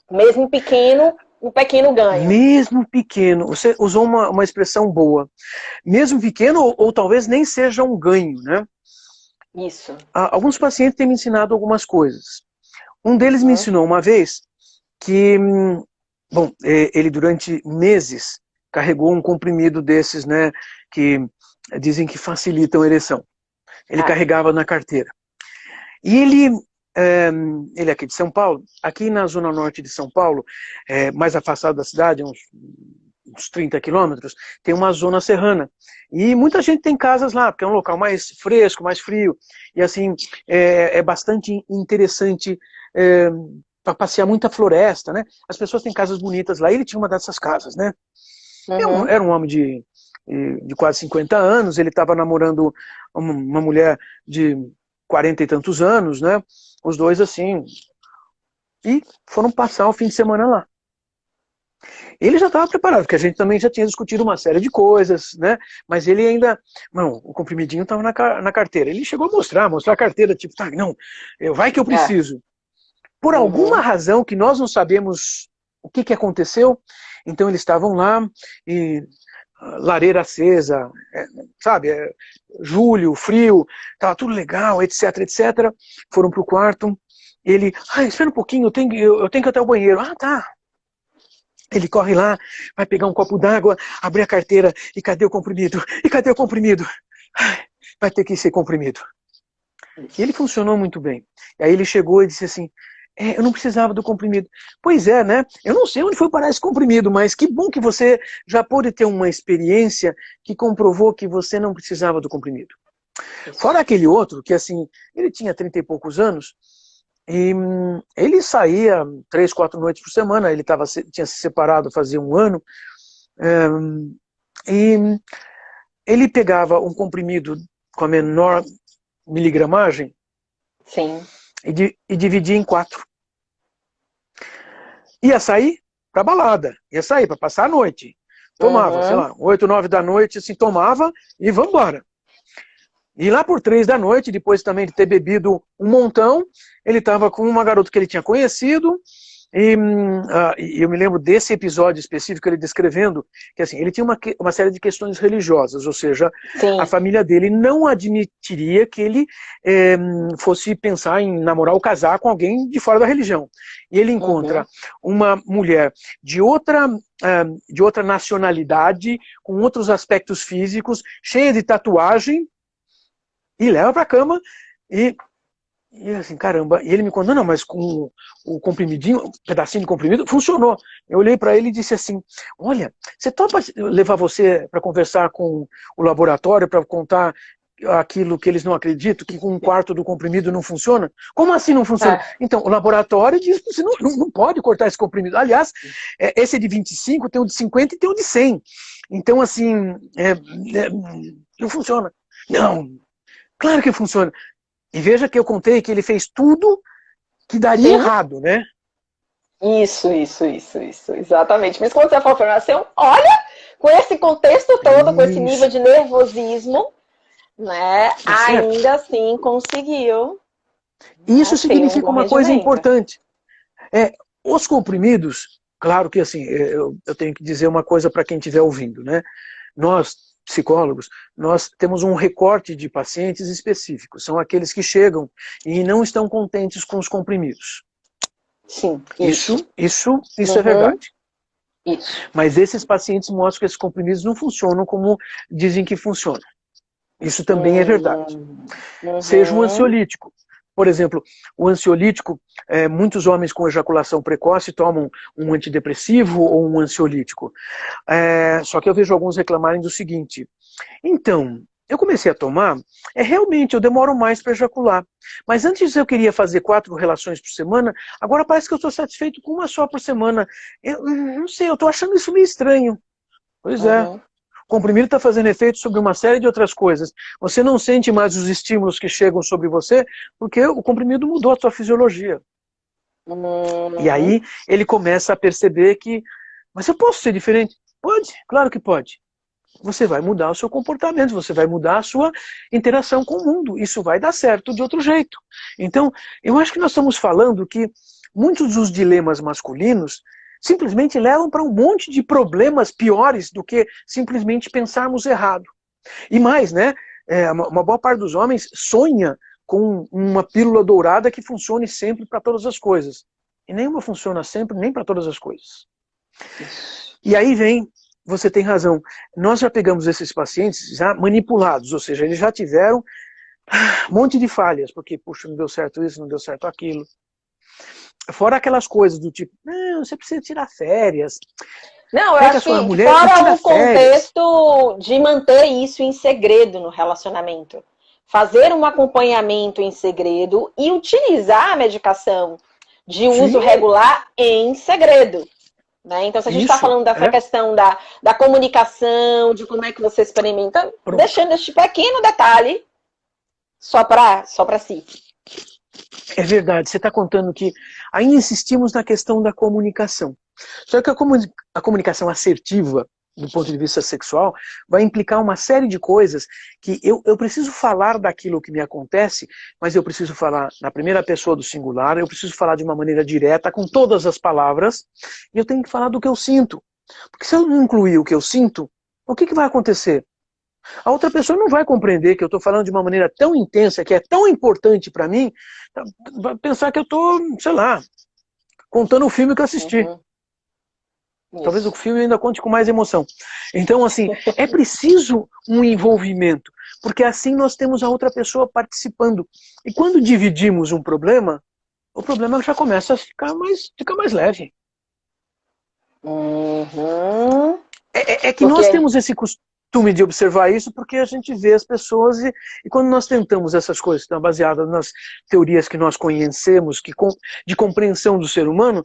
Mesmo pequeno, um pequeno ganho. Mesmo pequeno. Você usou uma expressão boa. Mesmo pequeno, ou talvez nem seja um ganho, né? Isso. Alguns pacientes têm me ensinado algumas coisas. Um deles me ensinou uma vez que, bom, ele durante meses carregou um comprimido desses, né, que dizem que facilitam a ereção. Ele carregava na carteira. E ele é aqui de São Paulo, aqui na zona norte de São Paulo, mais afastado da cidade, uns 30 quilômetros, tem uma zona serrana. E muita gente tem casas lá, porque é um local mais fresco, mais frio. E assim, é bastante interessante para passear muita floresta, né? As pessoas têm casas bonitas lá, e ele tinha uma dessas casas, né? Uhum. Era um homem de quase 50 anos, ele estava namorando uma mulher de 40 e tantos anos, né? Os dois assim, e foram passar o fim de semana lá. Ele já estava preparado, porque a gente também já tinha discutido uma série de coisas, né? Mas ele ainda, não, o comprimidinho estava na carteira. Ele chegou a mostrar a carteira, tipo, tá, não, vai que eu preciso. Por alguma razão que nós não sabemos o que aconteceu, então eles estavam lá e lareira acesa, sabe, julho, frio, estava tudo legal, etc, etc. Foram pro quarto, ele, espera um pouquinho, eu tenho que ir até o banheiro. Ah, tá. Ele corre lá, vai pegar um copo d'água, abrir a carteira, e cadê o comprimido? E cadê o comprimido? Vai ter que ser comprimido. E ele funcionou muito bem. E aí ele chegou e disse assim, eu não precisava do comprimido. Pois é, né? Eu não sei onde foi parar esse comprimido, mas que bom que você já pôde ter uma experiência que comprovou que você não precisava do comprimido. Fora aquele outro, que assim, ele tinha 30 e poucos anos, e ele saía 3, 4 noites por semana, ele tinha se separado fazia um ano, e ele pegava um comprimido com a menor miligramagem. Sim. E dividia em 4. Ia sair pra balada, ia sair pra passar a noite. Tomava, sei lá, 8, 9 da noite, assim, tomava e vambora. E lá por 3 da noite, depois também de ter bebido um montão, ele estava com uma garota que ele tinha conhecido, e eu me lembro desse episódio específico, ele descrevendo que assim, ele tinha uma série de questões religiosas, ou seja, Sim. A família dele não admitiria que ele fosse pensar em namorar ou casar com alguém de fora da religião. E ele encontra uma mulher de outra nacionalidade, com outros aspectos físicos, cheia de tatuagem, e leva pra cama, e assim, caramba, e ele me contou, não, mas com o comprimidinho, um pedacinho de comprimido, funcionou. Eu olhei para ele e disse assim, olha, você topa levar você para conversar com o laboratório, para contar aquilo que eles não acreditam, que com um quarto do comprimido não funciona? Como assim não funciona? Então, o laboratório diz que você não pode cortar esse comprimido. Aliás, esse é de 25, tem o de 50 e tem o de 100. Então, assim, não funciona. Não, claro que funciona. E veja que eu contei que ele fez tudo que daria errado, né? Isso, exatamente. Mas quando você for formação, olha, com esse contexto todo, com esse nível de nervosismo, né, ainda assim conseguiu. Isso significa uma coisa importante. Os comprimidos, claro que assim, eu tenho que dizer uma coisa para quem estiver ouvindo, né? Nós, psicólogos, nós temos um recorte de pacientes específicos. São aqueles que chegam e não estão contentes com os comprimidos. Sim. Isso é verdade. Isso. Mas esses pacientes mostram que esses comprimidos não funcionam como dizem que funcionam. Isso também é verdade. Seja um ansiolítico. Por exemplo, o ansiolítico, muitos homens com ejaculação precoce tomam um antidepressivo ou um ansiolítico. Só que eu vejo alguns reclamarem do seguinte, então, eu comecei a tomar, realmente eu demoro mais para ejacular. Mas antes eu queria fazer 4 relações por semana, agora parece que eu estou satisfeito com uma só por semana. Eu não sei, eu estou achando isso meio estranho. Pois é. O comprimido está fazendo efeito sobre uma série de outras coisas. Você não sente mais os estímulos que chegam sobre você, porque o comprimido mudou a sua fisiologia. E aí ele começa a perceber que, mas eu posso ser diferente? Pode, claro que pode. Você vai mudar o seu comportamento, você vai mudar a sua interação com o mundo. Isso vai dar certo de outro jeito. Então, eu acho que nós estamos falando que muitos dos dilemas masculinos simplesmente levam para um monte de problemas piores do que simplesmente pensarmos errado. E mais, né? Uma boa parte dos homens sonha com uma pílula dourada que funcione sempre para todas as coisas. E nenhuma funciona sempre, nem para todas as coisas. E aí vem, você tem razão, nós já pegamos esses pacientes já manipulados, ou seja, eles já tiveram um monte de falhas, porque, puxa, não deu certo isso, não deu certo aquilo. Fora aquelas coisas do tipo, não, você precisa tirar férias. Não, eu acho que fora o contexto de manter isso em segredo no relacionamento. Fazer um acompanhamento em segredo e utilizar a medicação de uso regular em segredo. Né? Então, se a gente está falando dessa questão da comunicação, de como é que você experimenta, deixando este pequeno detalhe só para si. É verdade, você está contando que ainda insistimos na questão da comunicação. Só que a comunicação assertiva, do ponto de vista sexual, vai implicar uma série de coisas que eu preciso falar daquilo que me acontece, mas eu preciso falar na primeira pessoa do singular, eu preciso falar de uma maneira direta, com todas as palavras, e eu tenho que falar do que eu sinto. Porque se eu não incluir o que eu sinto, o que vai acontecer? A outra pessoa não vai compreender que eu estou falando de uma maneira tão intensa, que é tão importante para mim, vai pensar que eu estou, sei lá, contando o filme que eu assisti. Talvez o filme ainda conte com mais emoção. Então, assim, é preciso um envolvimento, porque assim nós temos a outra pessoa participando. E quando dividimos um problema, o problema já começa a ficar mais leve. É que nós temos esse costume de observar isso porque a gente vê as pessoas e quando nós tentamos essas coisas, estão baseadas nas teorias que nós conhecemos, de compreensão do ser humano,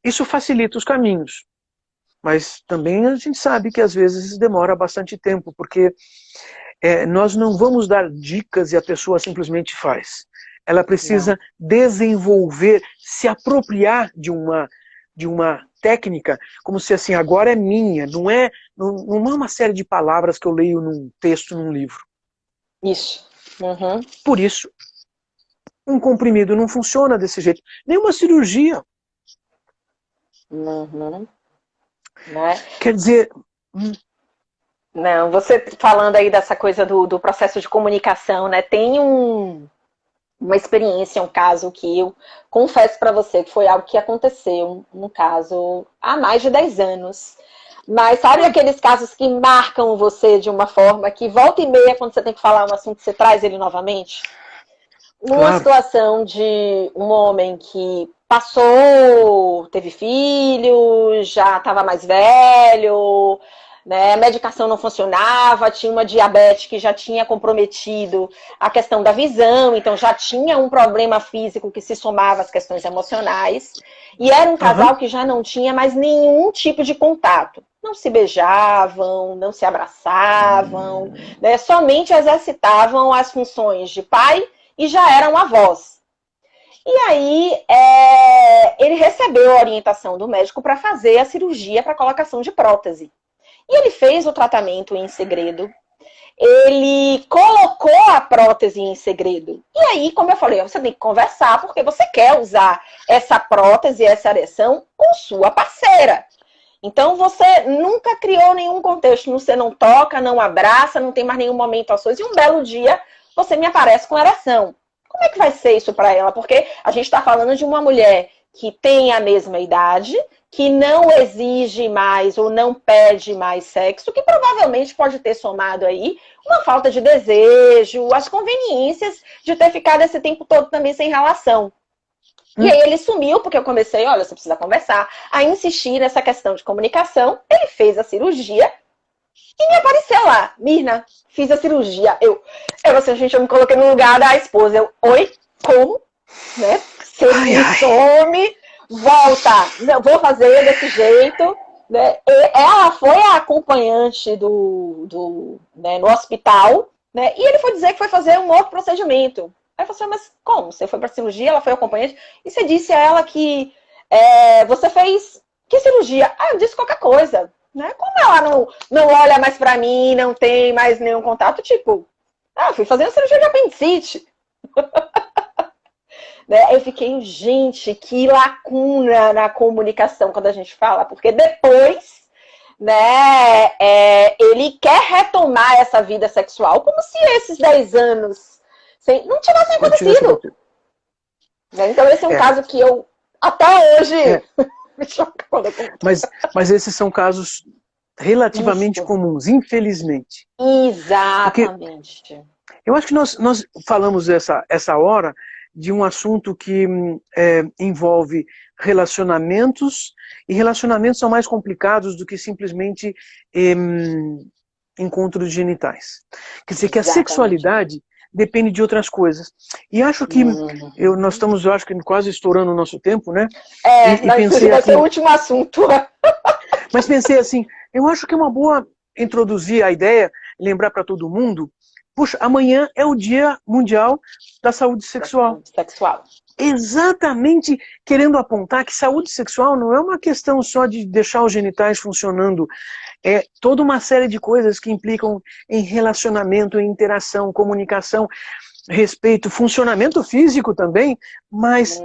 isso facilita os caminhos. Mas também a gente sabe que às vezes demora bastante tempo, porque nós não vamos dar dicas e a pessoa simplesmente faz. Ela precisa desenvolver, se apropriar de uma técnica, como se assim, agora é minha, não é uma série de palavras que eu leio num texto, num livro. Isso. Por isso, um comprimido não funciona desse jeito. Nem uma cirurgia. Né? Quer dizer... Não, você falando aí dessa coisa do processo de comunicação, né? Tem uma experiência, um caso que eu confesso para você que foi algo que aconteceu, um caso há mais de 10 anos. Mas sabe aqueles casos que marcam você de uma forma que volta e meia, quando você tem que falar um assunto, você traz ele novamente? Uma situação de um homem que teve filho, já estava mais velho, né, a medicação não funcionava, tinha uma diabetes que já tinha comprometido a questão da visão, então já tinha um problema físico que se somava às questões emocionais, e era um casal que já não tinha mais nenhum tipo de contato. Não se beijavam, não se abraçavam, né, somente exercitavam as funções de pai e já eram avós. E aí, ele recebeu a orientação do médico para fazer a cirurgia para colocação de prótese. E ele fez o tratamento em segredo. Ele colocou a prótese em segredo. E aí, como eu falei, você tem que conversar, porque você quer usar essa prótese, essa ereção com sua parceira. Então, você nunca criou nenhum contexto. Você não toca, não abraça, não tem mais nenhum momento a sós. E um belo dia, você me aparece com ereção. Como é que vai ser isso para ela? Porque a gente está falando de uma mulher que tem a mesma idade, que não exige mais ou não pede mais sexo, que provavelmente pode ter somado aí uma falta de desejo, as conveniências de ter ficado esse tempo todo também sem relação. E aí ele sumiu, porque eu comecei, olha, você precisa conversar, a insistir nessa questão de comunicação. Ele fez a cirurgia e me apareceu lá, Mirna, fiz a cirurgia. Eu assim, gente, eu me coloquei no lugar da esposa. Oi? Como? Né? Você me some, volta. Eu vou fazer desse jeito. Né? Ela foi a acompanhante né, no hospital, né? E ele foi dizer que foi fazer um outro procedimento. Aí eu falei assim, mas como? Você foi para cirurgia, ela foi acompanhante, e você disse a ela que você fez que cirurgia? Ah, eu disse qualquer coisa. Né? Como ela não olha mais pra mim, não tem mais nenhum contato, tipo, fui fazer uma cirurgia de apendicite. Né? Eu fiquei, gente, que lacuna na comunicação quando a gente fala, porque depois, né, ele quer retomar essa vida sexual como se esses 10 anos não tivessem acontecido. Né? Então esse é um caso que eu, até hoje... Mas esses são casos relativamente comuns, infelizmente. Exatamente. Porque eu acho que nós falamos essa hora de um assunto que envolve relacionamentos, e relacionamentos são mais complicados do que simplesmente encontros genitais. Quer dizer que a sexualidade depende de outras coisas. E acho que eu acho que quase estourando o nosso tempo, né? Vai ser o último assunto. Mas pensei assim, eu acho que é uma boa introduzir a ideia, lembrar para todo mundo, puxa, amanhã é o Dia Mundial da Saúde Sexual. Sexual. Exatamente querendo apontar que saúde sexual não é uma questão só de deixar os genitais funcionando, é toda uma série de coisas que implicam em relacionamento, em interação, comunicação, respeito, funcionamento físico também, mas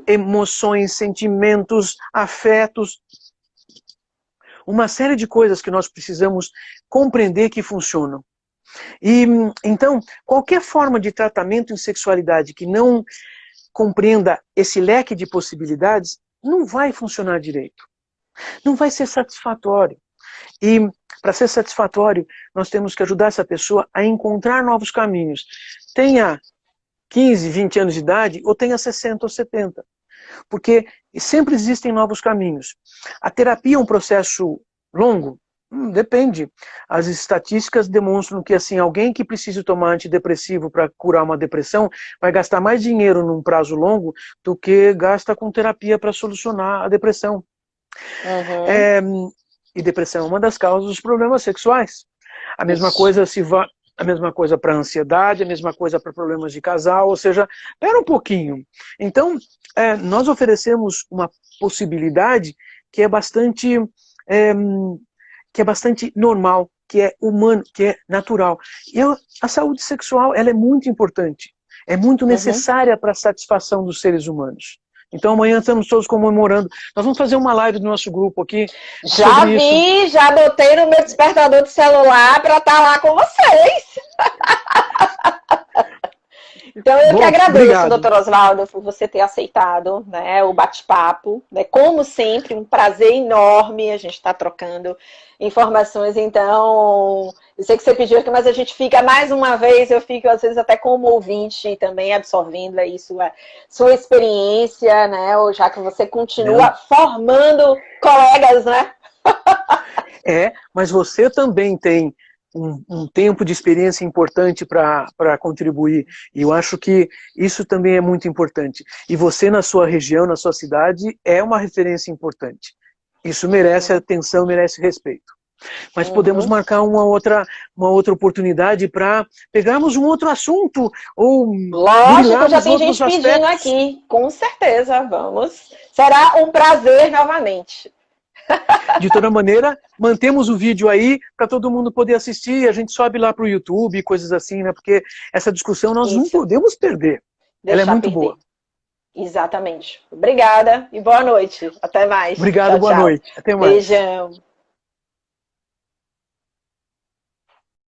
emoções, sentimentos, afetos, uma série de coisas que nós precisamos compreender que funcionam. E então, qualquer forma de tratamento em sexualidade que não compreenda esse leque de possibilidades, não vai funcionar direito. Não vai ser satisfatório. E para ser satisfatório, nós temos que ajudar essa pessoa a encontrar novos caminhos. Tenha 15, 20 anos de idade, ou tenha 60 ou 70. Porque sempre existem novos caminhos. A terapia é um processo longo? Depende. As estatísticas demonstram que assim, alguém que precisa tomar antidepressivo para curar uma depressão vai gastar mais dinheiro num prazo longo do que gasta com terapia para solucionar a depressão. E depressão é uma das causas dos problemas sexuais. A mesma coisa a mesma coisa para ansiedade, a mesma coisa para problemas de casal, ou seja, espera um pouquinho. Então, nós oferecemos uma possibilidade que é bastante normal, que é humano, que é natural. E a saúde sexual, ela é muito importante, é muito necessária para a satisfação dos seres humanos. Então amanhã estamos todos comemorando. Nós vamos fazer uma live do nosso grupo aqui. Já vi, já botei no meu despertador de celular para estar lá com vocês. Então eu que agradeço, doutor Oswaldo, por você ter aceitado, né, o bate-papo. Né? Como sempre, um prazer enorme a gente estar trocando informações. Então, eu sei que você pediu aqui, mas a gente fica mais uma vez, eu fico às vezes até como ouvinte também absorvendo aí sua experiência, né? Ou já que você continua formando colegas, né? Mas você também tem um tempo de experiência importante para contribuir. E eu acho que isso também é muito importante. E você, na sua região, na sua cidade, é uma referência importante. Isso merece atenção, merece respeito. Mas podemos marcar uma outra oportunidade para pegarmos um outro assunto. Ou lógico, já tem gente pedindo aqui. Com certeza, vamos. Será um prazer novamente. De toda maneira, mantemos o vídeo aí para todo mundo poder assistir. A gente sobe lá para o YouTube, coisas assim, né? Porque essa discussão nós não podemos perder. Ela é muito boa. Exatamente. Obrigada e boa noite. Até mais. Obrigado, boa noite. Até mais. Beijão.